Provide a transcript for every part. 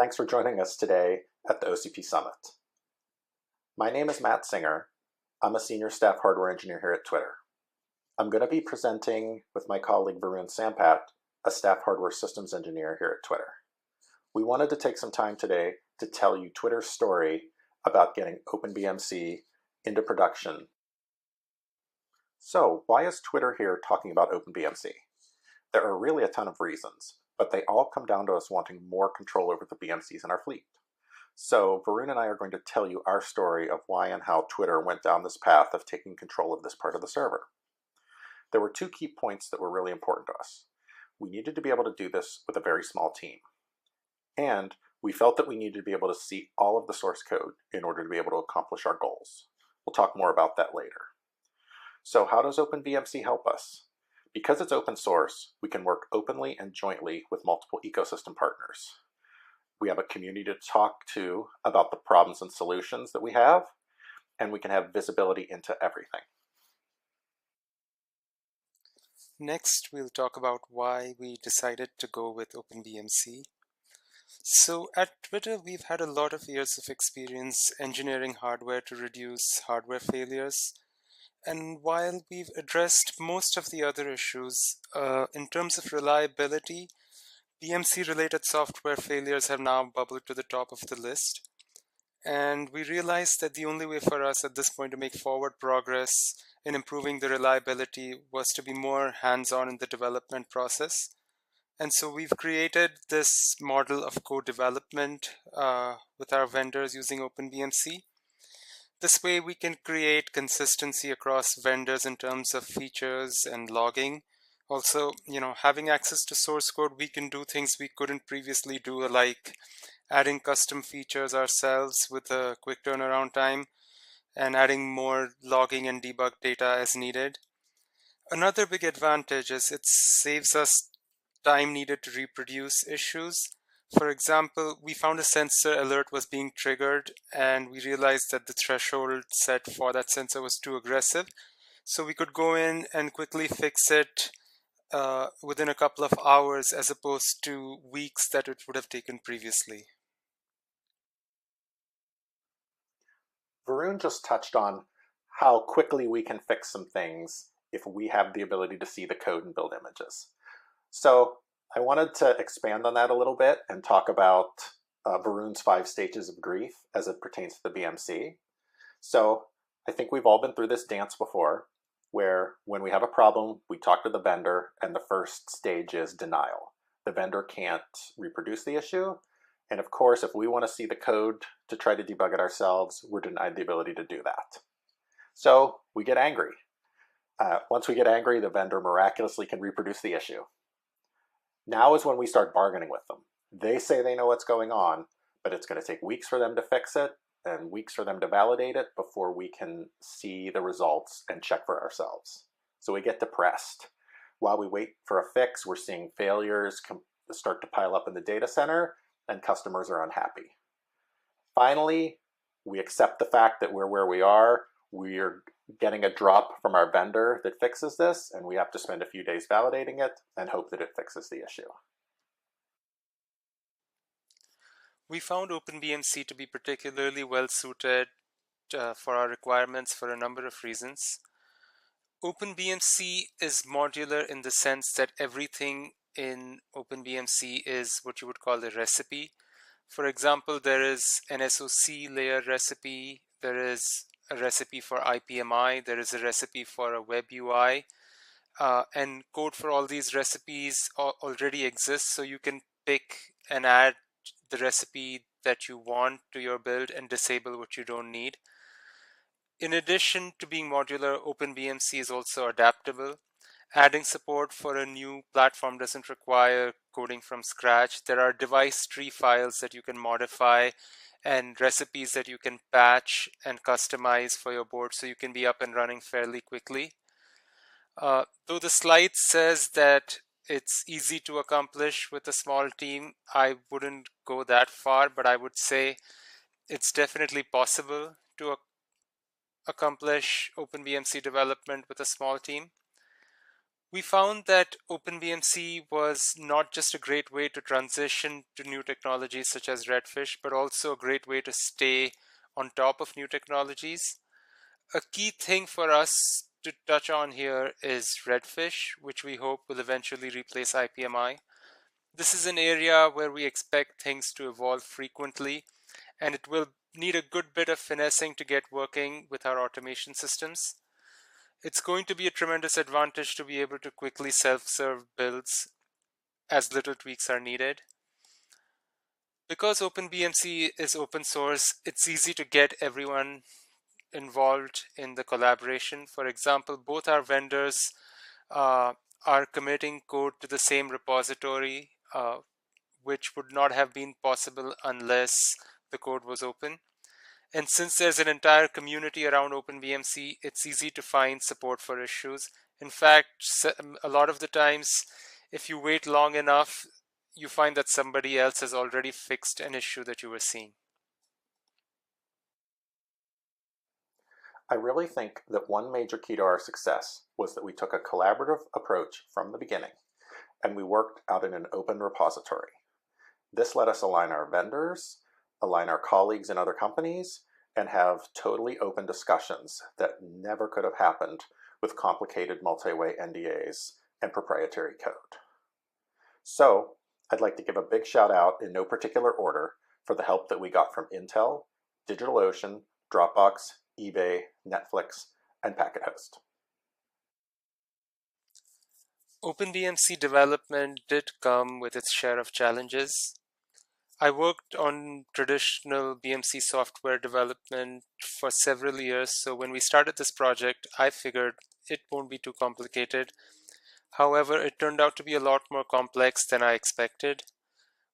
Thanks for joining us today at the OCP Summit. My name is Matt Singer. I'm a senior staff hardware engineer here at Twitter. I'm going to be presenting with my colleague Varun Sampat, a staff hardware systems engineer here at Twitter. We wanted to take some time today to tell you Twitter's story about getting OpenBMC into production. So why is Twitter here talking about OpenBMC? There are really a ton of reasons, but they all come down to us wanting more control over the BMCs in our fleet. So Varun and I are going to tell you our story of why and how Twitter went down this path of taking control of this part of the server. There were two key points that were really important to us. We needed to be able to do this with a very small team. And we felt that we needed to be able to see all of the source code in order to be able to accomplish our goals. We'll talk more about that later. So how does OpenBMC help us? Because it's open source, we can work openly and jointly with multiple ecosystem partners. We have a community to talk to about the problems and solutions that we have, and we can have visibility into everything. Next, we'll talk about why we decided to go with OpenBMC. So at Twitter, we've had a lot of years of experience engineering hardware to reduce hardware failures. And while we've addressed most of the other issues, in terms of reliability, BMC-related software failures have now bubbled to the top of the list. And we realized that the only way for us at this point to make forward progress in improving the reliability was to be more hands-on in the development process. And so we've created this model of co-development with our vendors using OpenBMC. This way we can create consistency across vendors in terms of features and logging. Also, having access to source code, we can do things we couldn't previously do, like adding custom features ourselves with a quick turnaround time and adding more logging and debug data as needed. Another big advantage is it saves us time needed to reproduce issues. For example, we found a sensor alert was being triggered and we realized that the threshold set for that sensor was too aggressive. So we could go in and quickly fix it within a couple of hours as opposed to weeks that it would have taken previously. Varun just touched on how quickly we can fix some things if we have the ability to see the code and build images. So I wanted to expand on that a little bit and talk about Varun's 5 stages of grief as it pertains to the BMC. So I think we've all been through this dance before, where when we have a problem, we talk to the vendor, and the first stage is denial. The vendor can't reproduce the issue, and of course, if we want to see the code to try to debug it ourselves, we're denied the ability to do that. So we get angry. Once we get angry, the vendor miraculously can reproduce the issue. Now is when we start bargaining with them. They say they know what's going on, but it's going to take weeks for them to fix it and weeks for them to validate it before we can see the results and check for ourselves. So we get depressed. While we wait for a fix, we're seeing failures start to pile up in the data center and customers are unhappy. Finally, we accept the fact that we're where we are. We're getting a drop from our vendor that fixes this, and we have to spend a few days validating it and hope that it fixes the issue. We found OpenBMC to be particularly well suited for our requirements for a number of reasons. OpenBMC is modular in the sense that everything in OpenBMC is what you would call a recipe. For example, there is an SoC layer recipe, there is a recipe for IPMI, there is a recipe for a web UI, and code for all these recipes already exists, so you can pick and add the recipe that you want to your build and disable what you don't need. In addition to being modular, OpenBMC is also adaptable. Adding support for a new platform doesn't require coding from scratch. There are device tree files that you can modify and recipes that you can patch and customize for your board so you can be up and running fairly quickly. Though the slide says that it's easy to accomplish with a small team, I wouldn't go that far, but I would say it's definitely possible to accomplish OpenBMC development with a small team. We found that OpenBMC was not just a great way to transition to new technologies such as Redfish, but also a great way to stay on top of new technologies. A key thing for us to touch on here is Redfish, which we hope will eventually replace IPMI. This is an area where we expect things to evolve frequently, and it will need a good bit of finessing to get working with our automation systems. It's going to be a tremendous advantage to be able to quickly self-serve builds as little tweaks are needed. Because OpenBMC is open source, it's easy to get everyone involved in the collaboration. For example, both our vendors are committing code to the same repository, which would not have been possible unless the code was open. And since there's an entire community around OpenBMC, it's easy to find support for issues. In fact, a lot of the times, if you wait long enough, you find that somebody else has already fixed an issue that you were seeing. I really think that one major key to our success was that we took a collaborative approach from the beginning, and we worked out in an open repository. This let us align our vendors, align our colleagues in other companies, and have totally open discussions that never could have happened with complicated multi-way NDAs and proprietary code. So, I'd like to give a big shout out in no particular order for the help that we got from Intel, DigitalOcean, Dropbox, eBay, Netflix, and PacketHost. OpenBMC development did come with its share of challenges. I worked on traditional BMC software development for several years, so when we started this project, I figured it won't be too complicated. However, it turned out to be a lot more complex than I expected.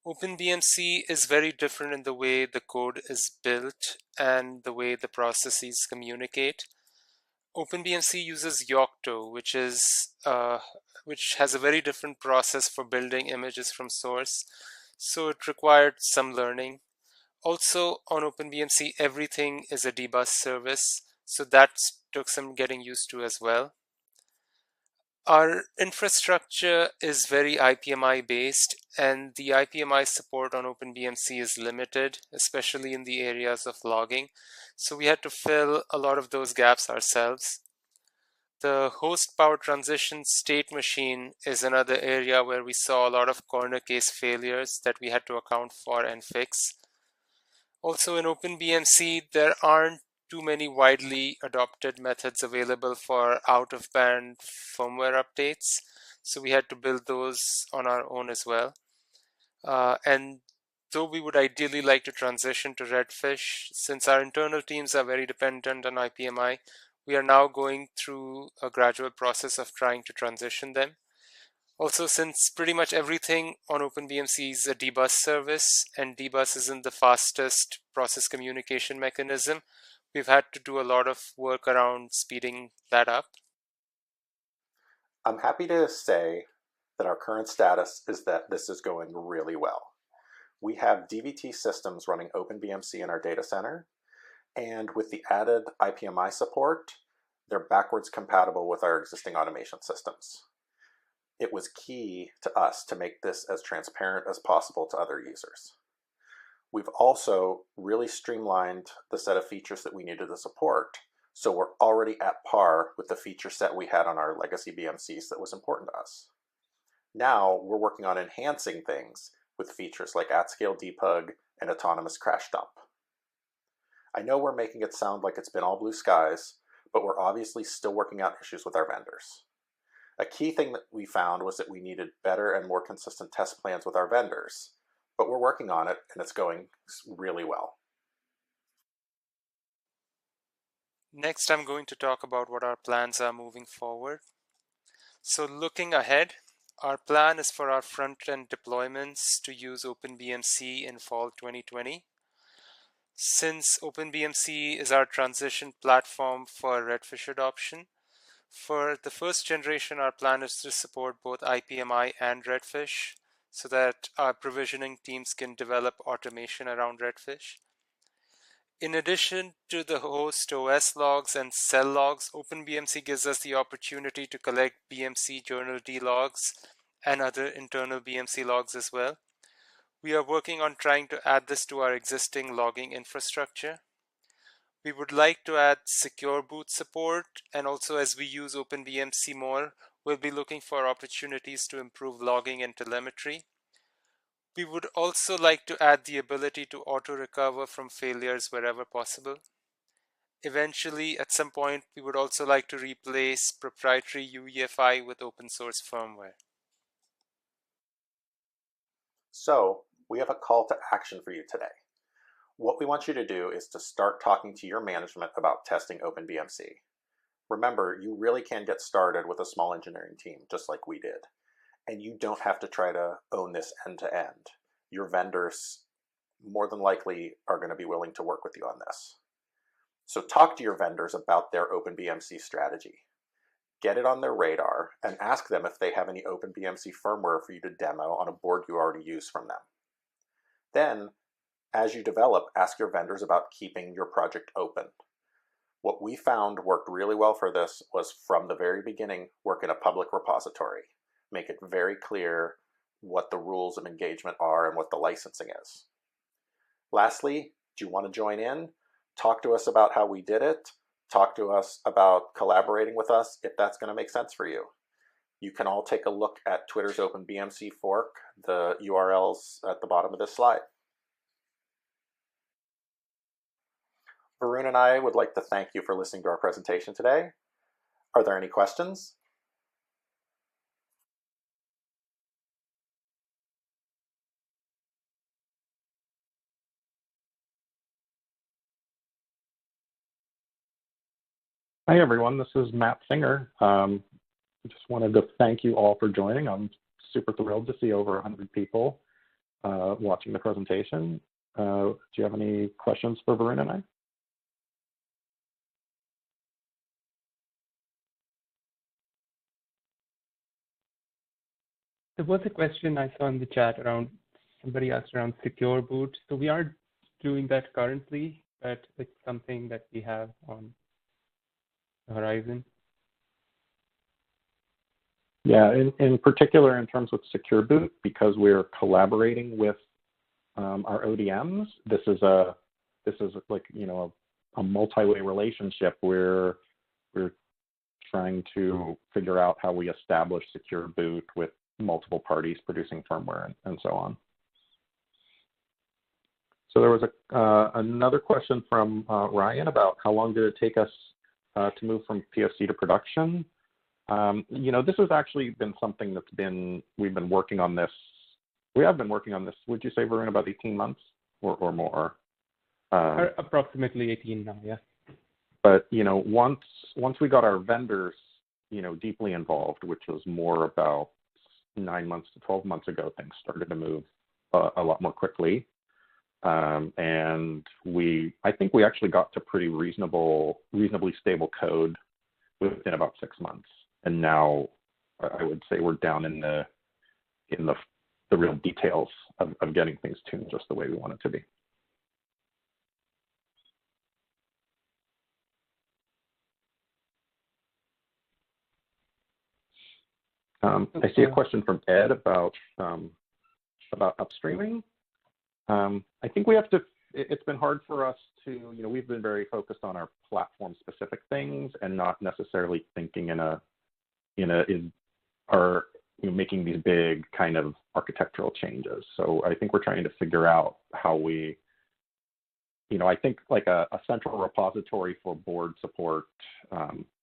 OpenBMC is very different in the way the code is built and the way the processes communicate. OpenBMC uses Yocto, which has a very different process for building images from source, so it required some learning. Also, on OpenBMC, everything is a dbus service, so that took some getting used to as well. Our infrastructure is very IPMI based, and the IPMI support on OpenBMC is limited, especially in the areas of logging. So we had to fill a lot of those gaps ourselves. The host power transition state machine is another area where we saw a lot of corner case failures that we had to account for and fix. Also in OpenBMC, there aren't too many widely adopted methods available for out-of-band firmware updates, so we had to build those on our own as well. And though we would ideally like to transition to Redfish, since our internal teams are very dependent on IPMI, we are now going through a gradual process of trying to transition them. Also, since pretty much everything on OpenBMC is a dbus service, and dbus isn't the fastest process communication mechanism, we've had to do a lot of work around speeding that up. I'm happy to say that our current status is that this is going really well. We have DVT systems running OpenBMC in our data center, and with the added IPMI support, they're backwards compatible with our existing automation systems. It was key to us to make this as transparent as possible to other users. We've also really streamlined the set of features that we needed to support, so we're already at par with the feature set we had on our legacy BMCs that was important to us. Now we're working on enhancing things with features like at-scale debug and autonomous crash dump. I know we're making it sound like it's been all blue skies, but we're obviously still working out issues with our vendors. A key thing that we found was that we needed better and more consistent test plans with our vendors, but we're working on it and it's going really well. Next, I'm going to talk about what our plans are moving forward. So looking ahead, our plan is for our front-end deployments to use OpenBMC in fall 2020. Since OpenBMC is our transition platform for Redfish adoption, for the first generation, our plan is to support both IPMI and Redfish so that our provisioning teams can develop automation around Redfish. In addition to the host OS logs and cell logs, OpenBMC gives us the opportunity to collect BMC journal D logs and other internal BMC logs as well. We are working on trying to add this to our existing logging infrastructure. We would like to add secure boot support, and also as we use OpenBMC more, we'll be looking for opportunities to improve logging and telemetry. We would also like to add the ability to auto-recover from failures wherever possible. Eventually, at some point, we would also like to replace proprietary UEFI with open source firmware. So we have a call to action for you today. What we want you to do is to start talking to your management about testing OpenBMC. Remember, you really can get started with a small engineering team, just like we did. And you don't have to try to own this end to end. Your vendors more than likely are going to be willing to work with you on this. So talk to your vendors about their OpenBMC strategy. Get it on their radar and ask them if they have any OpenBMC firmware for you to demo on a board you already use from them. Then, as you develop, ask your vendors about keeping your project open. What we found worked really well for this was, from the very beginning, work in a public repository. Make it very clear what the rules of engagement are and what the licensing is. Lastly, do you want to join in? Talk to us about how we did it. Talk to us about collaborating with us if that's going to make sense for you. You can all take a look at Twitter's OpenBMC fork. The URL's at the bottom of this slide. Varun and I would like to thank you for listening to our presentation today. Are there any questions? Hi, everyone. This is Matt Singer. I just wanted to thank you all for joining. I'm super thrilled to see over 100 people watching the presentation. Do you have any questions for Varun and I? There was a question I saw in the chat around, somebody asked around secure boot. So we are doing that currently, but it's something that we have on the horizon. Yeah, in particular, in terms of secure boot, because we're collaborating with our ODMs, this is like, you know, a multi-way relationship where we're trying to figure out how we establish secure boot with multiple parties producing firmware and so on. So there was another question from Ryan about how long did it take us to move from POC to production. You know, this has actually been something that's we've been working on this. We have been working on this, would you say, Varun, about 18 months or more? Approximately 18 now, yeah. But, you know, once we got our vendors, you know, deeply involved, which was more about 9 months to 12 months ago, things started to move a lot more quickly. And I think we actually got to pretty reasonably stable code within about 6 months. And now I would say we're down in the real details of getting things tuned just the way we want it to be. I see a question from Ed about upstreaming. I think we have to. It's been hard for us to, you know, we've been very focused on our platform-specific things and not necessarily thinking making these big kind of architectural changes. So I think we're trying to figure out how we, you know, I think like a central repository for board support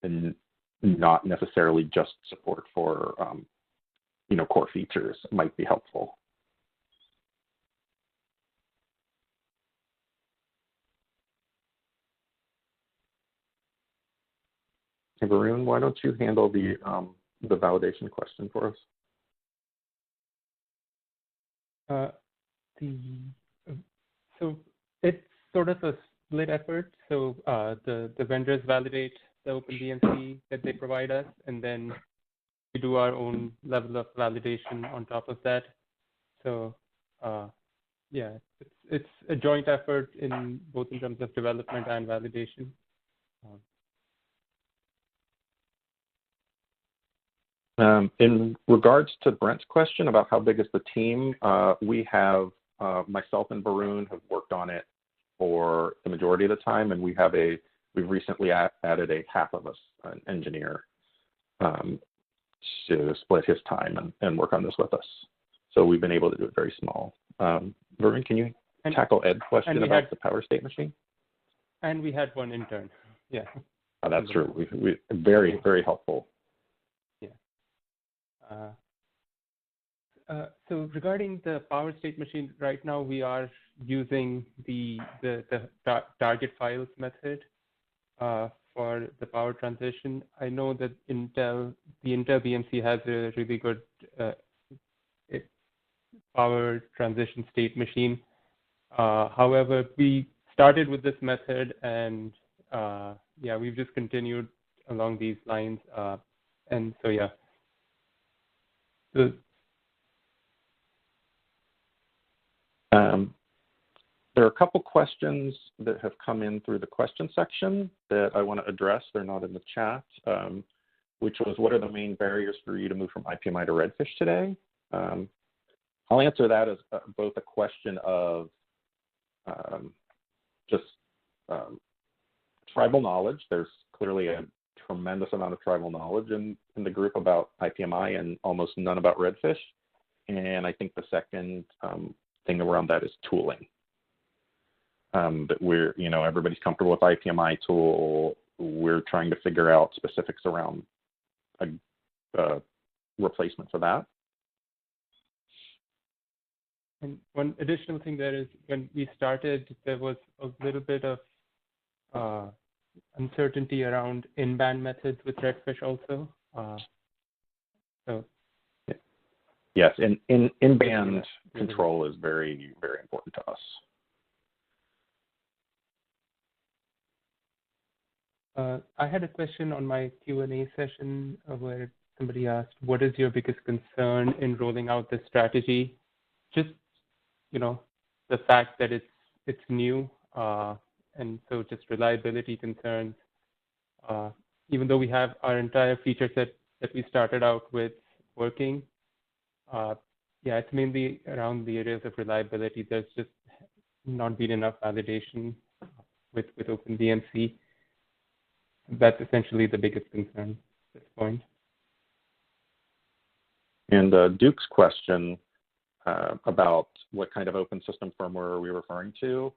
and not necessarily just support for, you know, core features might be helpful. Hey, Varun, why don't you handle the validation question for us? So it's sort of a split effort. So the vendors validate the OpenBMC that they provide us, and then we do our own level of validation on top of that. So yeah, it's a joint effort in both in terms of development and validation. In regards to Brent's question about how big is the team, we have myself and Varun have worked on it for the majority of the time, and we've recently added a half of us, an engineer, to split his time and work on this with us. So we've been able to do it very small. Varun, can you tackle Ed's question about the power state machine? And we had one intern. Yeah. Oh, that's true. We very, very helpful. Yeah. So regarding the power state machine, right now we are using the target files method for the power transition. I know that the Intel BMC has a really good power transition state machine. However, we started with this method, and yeah, we've just continued along these lines. And so yeah. There are a couple questions that have come in through the question section that I want to address. They're not in the chat, which was, what are the main barriers for you to move from Ipmi to Redfish today? I'll answer that as both a question of just tribal knowledge. There's clearly a tremendous amount of tribal knowledge in the group about Ipmi and almost none about Redfish. And I think the second thing around that is tooling. That we're, everybody's comfortable with Ipmi tool. We're trying to figure out specifics around a replacement for that. And one additional thing there is, when we started, there was a little bit of uncertainty around in-band methods with Redfish also. So. Yes, in-band control is very, very important to us. I had a question on my Q&A session where somebody asked, what is your biggest concern in rolling out this strategy? Just, the fact that it's new, and so just reliability concerns. Even though we have our entire feature set that we started out with working, yeah, it's mainly around the areas of reliability. There's just not been enough validation with OpenBMC. That's essentially the biggest concern at this point. And Duke's question about what kind of open system firmware are we referring to?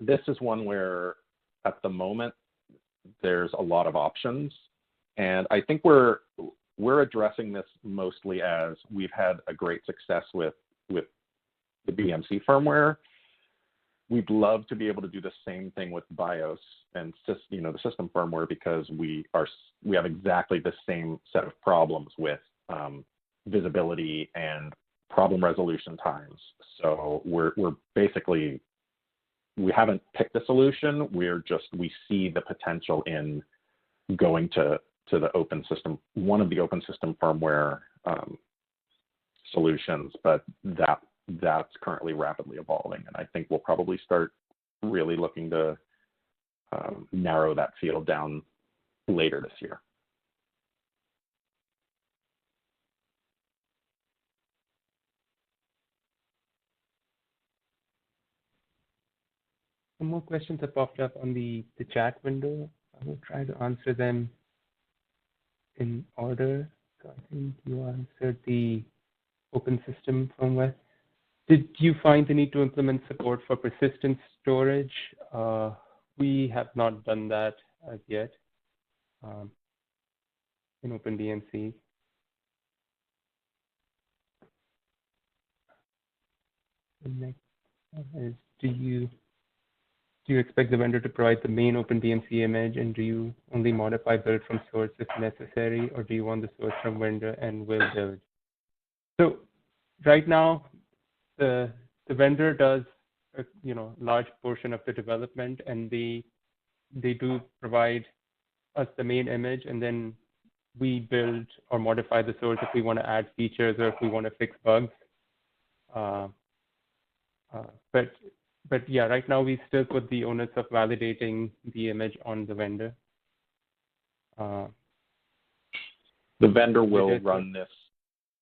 This is one where at the moment there's a lot of options, and I think we're addressing this mostly as we've had a great success with the BMC firmware. We'd love to be able to do the same thing with BIOS and the system firmware, because we have exactly the same set of problems with visibility and problem resolution times. So we're basically, we haven't picked a solution. We see the potential in going to the open system, one of the open system firmware solutions, but that's currently rapidly evolving, and I think we'll probably start really looking to narrow that field down later this year. Some more questions have popped up on the chat window. I will try to answer them in order. So I think you answered the open system firmware. Did you find the need to implement support for persistent storage? We have not done that as yet in OpenBMC. The next one is, do you expect the vendor to provide the main OpenBMC image, and do you only modify build from source if necessary, or do you want the source from vendor and will build? So right now, the vendor does a large portion of the development, and they do provide us the main image, and then we build or modify the source if we want to add features or if we want to fix bugs. But yeah, right now we still put the onus of validating the image on the vendor. The vendor will run this.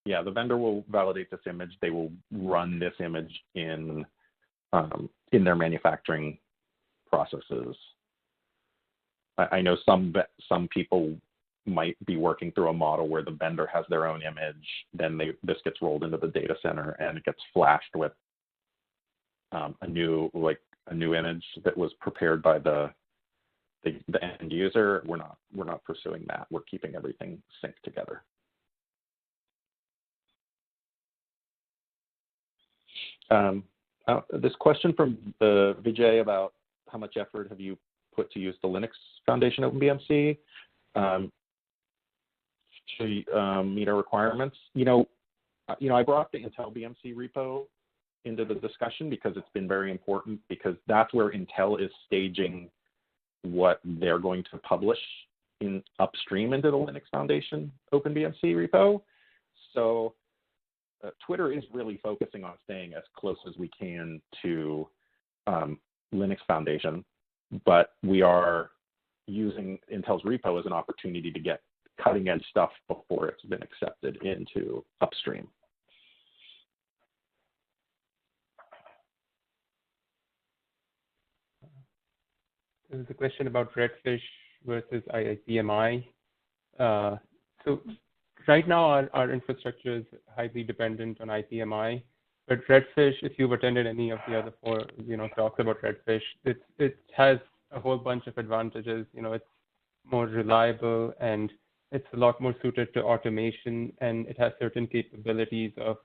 Yeah, the vendor will validate this image. They will run this image in their manufacturing processes. I know some people might be working through a model where the vendor has their own image, then this gets rolled into the data center and it gets flashed with a new image that was prepared by the end user. We're not pursuing that. We're keeping everything synced together. This question from Vijay about how much effort have you put to use the Linux Foundation OpenBMC to meet our requirements? I brought the Intel BMC repo into the discussion because it's been very important, because that's where Intel is staging what they're going to publish in upstream into the Linux Foundation OpenBMC repo. So Twitter is really focusing on staying as close as we can to Linux Foundation, but we are using Intel's repo as an opportunity to get cutting edge stuff before it's been accepted into upstream. There's a question about Redfish versus Ipmi. So right now our infrastructure is highly dependent on Ipmi, but Redfish, if you've attended any of the other four, talks about Redfish, it has a whole bunch of advantages. It's more reliable and it's a lot more suited to automation, and it has certain capabilities of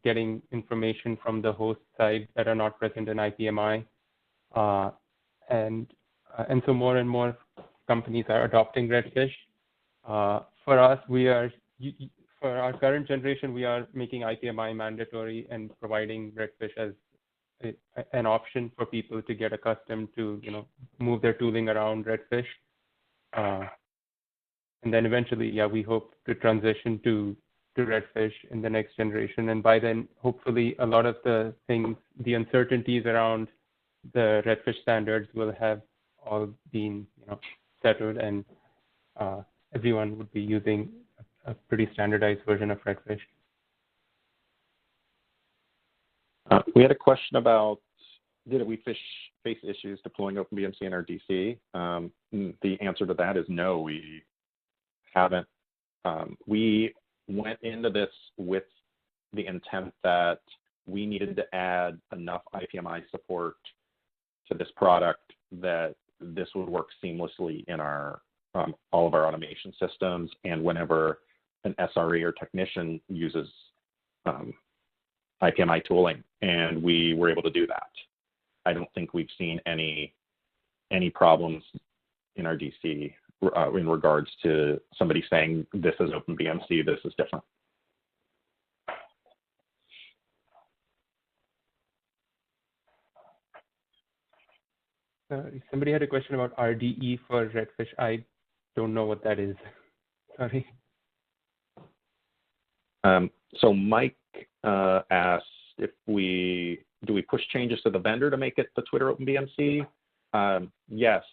getting information from the host side that are not present in Ipmi. And so more and more companies are adopting Redfish. For us, for our current generation, we are making Ipmi mandatory and providing Redfish as an option for people to get accustomed to, move their tooling around Redfish. And then eventually, we hope to transition to Redfish in the next generation. And by then, hopefully, a lot of the uncertainties around the Redfish standards will have all been, settled, and everyone would be using a pretty standardized version of Redfish. We had a question about, did we face issues deploying OpenBMC in our DC? The answer to that is no, we haven't. We went into this with the intent that we needed to add enough Ipmi support to this product that this would work seamlessly in our all of our automation systems, and whenever an SRE or technician uses Ipmi tooling, and we were able to do that. I don't think we've seen any problems in our DC in regards to somebody saying this is OpenBMC, this is different. Somebody had a question about RDE for Redfish. I don't know what that is. Sorry. So Mike asked if do we push changes to the vendor to make it the Twitter OpenBMC? Yes.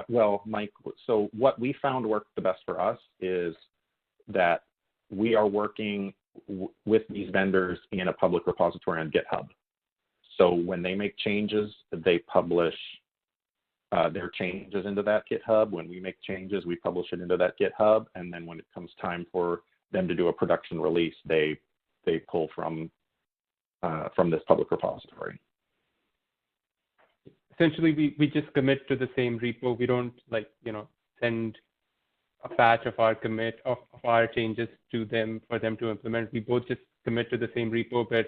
Well, Mike, so what we found worked the best for us is that we are working with these vendors in a public repository on GitHub. So when they make changes, they publish their changes into that GitHub. When we make changes, we publish it into that GitHub. And then when it comes time for them to do a production release, they pull from this public repository. Essentially, we just commit to the same repo. We don't send a patch of our commit of our changes to them for them to implement. We both just commit to the same repo, but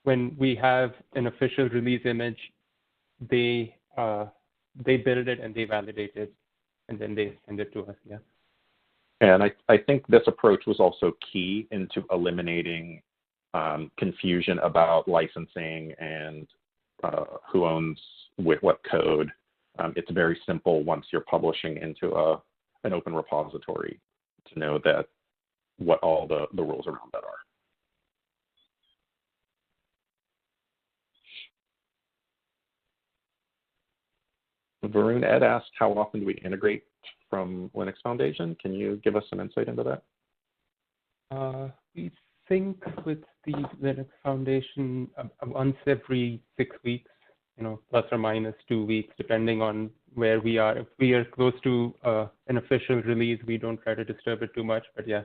when we have an official release image, they build it and they validate it, and then they send it to us. Yeah. And I think this approach was also key into eliminating confusion about licensing and who owns what code. It's very simple once you're publishing into an open repository to know that what all the rules around that are. Varun Ed asked, how often do we integrate from Linux Foundation? Can you give us some insight into that? We sync with the Linux Foundation once every 6 weeks, plus or minus 2 weeks, depending on where we are. If we are close to an official release, we don't try to disturb it too much. But yeah,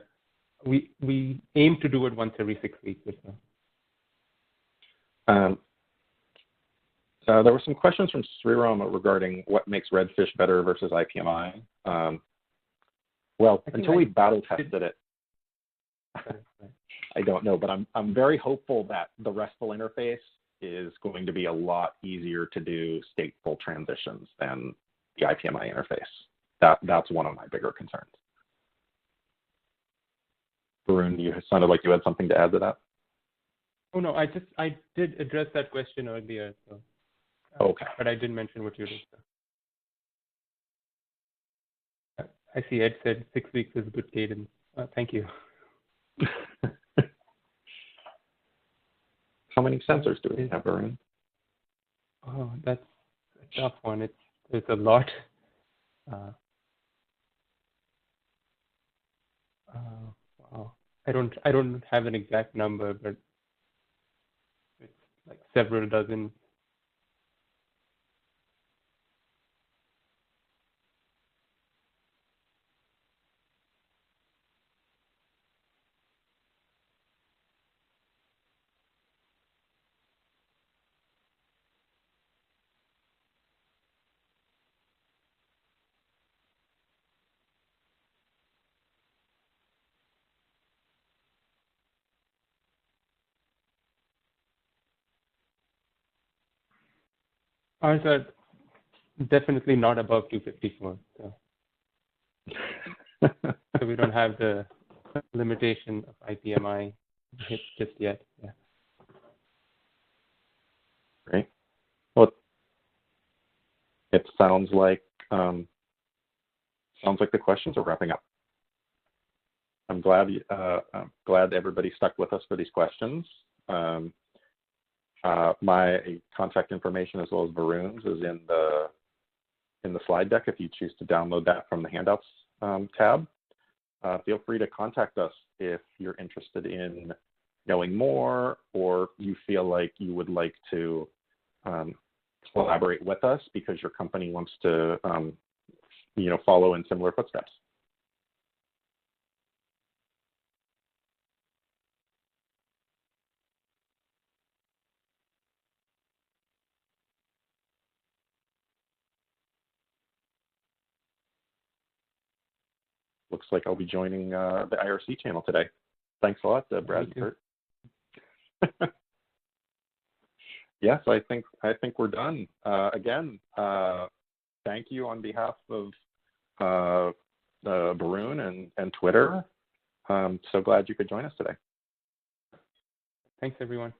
we aim to do it once every 6 weeks or so. There were some questions from Sriram regarding what makes Redfish better versus IPMI. Well, until we battle tested it, I don't know, but I'm very hopeful that the RESTful interface is going to be a lot easier to do stateful transitions than the IPMI interface. That's one of my bigger concerns. Varun, you sounded like you had something to add to that. Oh no, I did address that question earlier. So, okay. But I didn't mention what you did. So. I see Ed said 6 weeks is a good cadence. Thank you. How many sensors do we have, Varun? Oh, that's a tough one. There's a lot. Wow. I don't have an exact number, but it's like several dozen. Ours are definitely not above 254. So, so we don't have the limitation of IPMI hit just yet. Yeah. Great. Well, it sounds like the questions are wrapping up. I'm glad everybody stuck with us for these questions. My contact information as well as Varun's is in the slide deck if you choose to download that from the handouts tab. Feel free to contact us if you're interested in knowing more or you feel like you would like to collaborate with us because your company wants to follow in similar footsteps. Looks like I'll be joining the IRC channel today. Thanks a lot, Brad and Kurt. Yes, I think we're done. Again, thank you on behalf of Varun and Twitter. So glad you could join us today. Thanks, everyone.